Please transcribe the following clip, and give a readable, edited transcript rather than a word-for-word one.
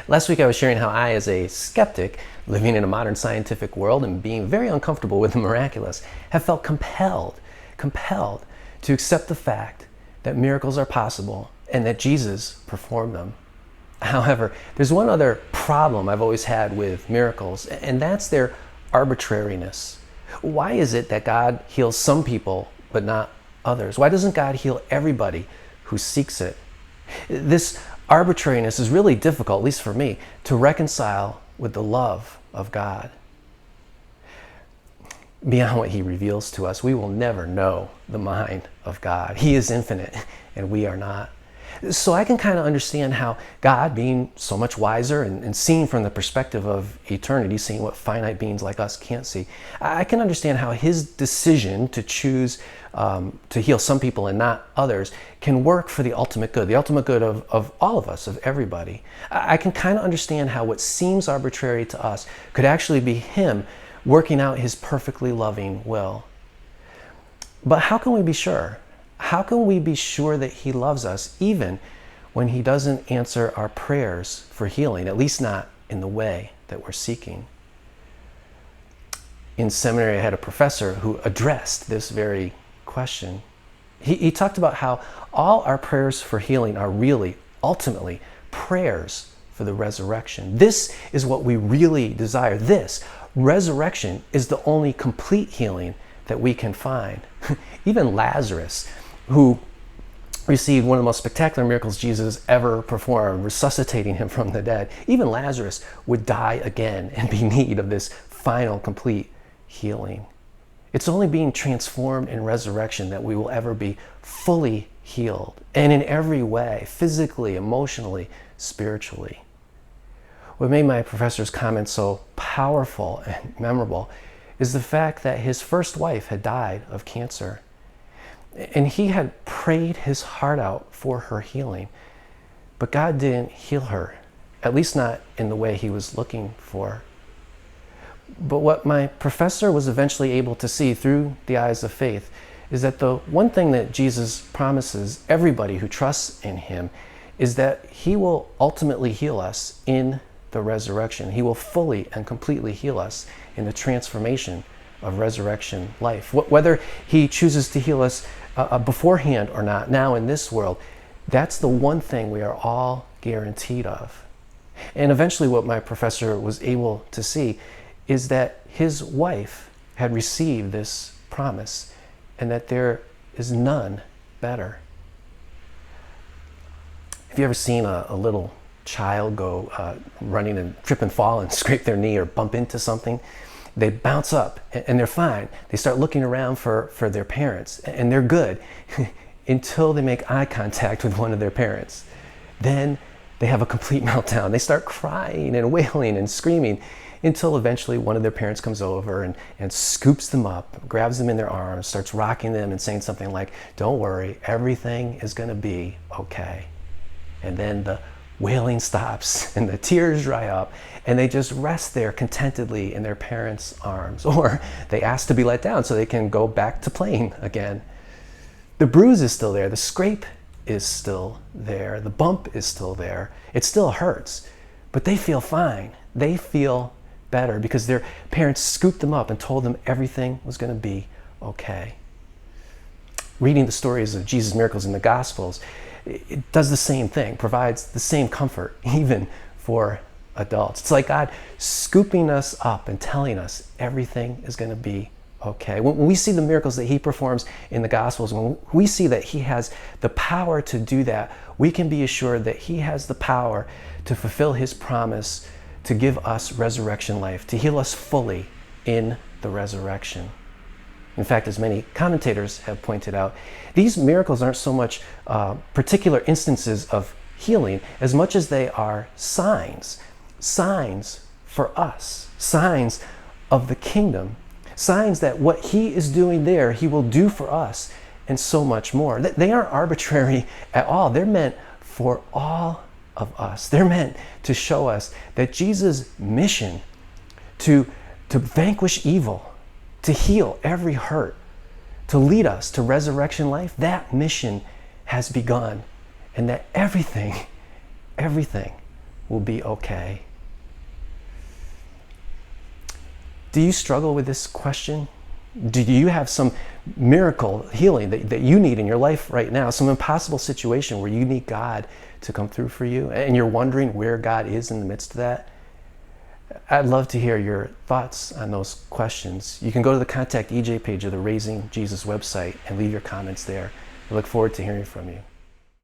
Last week I was sharing how I, as a skeptic, living in a modern scientific world and being very uncomfortable with the miraculous, have felt compelled to accept the fact that miracles are possible and that Jesus performed them. However, there's one other problem I've always had with miracles, and that's their arbitrariness. Why is it that God heals some people but not others? Why doesn't God heal everybody who seeks it? This arbitrariness is really difficult, at least for me, to reconcile with the love of God. Beyond what he reveals to us, we will never know the mind of God. He is infinite and we are not. So I can kind of understand how God, being so much wiser and seeing from the perspective of eternity, seeing what finite beings like us can't see, I can understand how his decision to choose to heal some people and not others can work for the ultimate good of all of us, of everybody. I can kind of understand how what seems arbitrary to us could actually be him working out his perfectly loving will. But how can we be sure? How can we be sure that he loves us even when he doesn't answer our prayers for healing, at least not in the way that we're seeking? In seminary, I had a professor who addressed this very question. He talked about how all our prayers for healing are really, ultimately, prayers for the resurrection. This is what we really desire. This resurrection is the only complete healing that we can find. Even Lazarus, who received one of the most spectacular miracles Jesus ever performed, resuscitating him from the dead, even Lazarus would die again and be in need of this final, complete healing. It's only being transformed in resurrection that we will ever be fully healed, and in every way, physically, emotionally, spiritually. What made my professor's comments so powerful and memorable is the fact that his first wife had died of cancer. And he had prayed his heart out for her healing. But God didn't heal her, at least not in the way he was looking for. But what my professor was eventually able to see through the eyes of faith is that the one thing that Jesus promises everybody who trusts in him is that he will ultimately heal us in the resurrection. He will fully and completely heal us in the transformation of resurrection life. Whether he chooses to heal us beforehand or not, now in this world, that's the one thing we are all guaranteed of. And eventually what my professor was able to see is that his wife had received this promise and that there is none better. Have you ever seen a little child go running and trip and fall and scrape their knee or bump into something? They bounce up and they're fine. They start looking around for their parents and they're good until they make eye contact with one of their parents. Then they have a complete meltdown. They start crying and wailing and screaming until eventually one of their parents comes over and scoops them up, grabs them in their arms, starts rocking them and saying something like, "Don't worry, everything is going to be okay." And then the wailing stops and the tears dry up and they just rest there contentedly in their parents' arms, or they ask to be let down so they can go back to playing again. The bruise is still there, the scrape is still there, the bump is still there, it still hurts, but they feel fine. They feel better because their parents scooped them up and told them everything was going to be okay. Reading the stories of Jesus' miracles in the Gospels, it does the same thing, provides the same comfort, even for adults. It's like God scooping us up and telling us everything is going to be okay. When we see the miracles that he performs in the Gospels, when we see that he has the power to do that, we can be assured that he has the power to fulfill his promise to give us resurrection life, to heal us fully in the resurrection. In fact, as many commentators have pointed out, these miracles aren't so much particular instances of healing as much as they are signs for us, signs of the kingdom, signs that what he is doing there, he will do for us and so much more. They aren't arbitrary at all. They're meant for all of us. They're meant to show us that Jesus' mission to vanquish evil, to heal every hurt, to lead us to resurrection life, that mission has begun, and that everything will be okay. Do you struggle with this question? Do you have some miracle healing that you need in your life right now? Some impossible situation where you need God to come through for you and you're wondering where God is in the midst of that? I'd love to hear your thoughts on those questions. You can go to the Contact EJ page of the Raising Jesus website and leave your comments there. I look forward to hearing from you.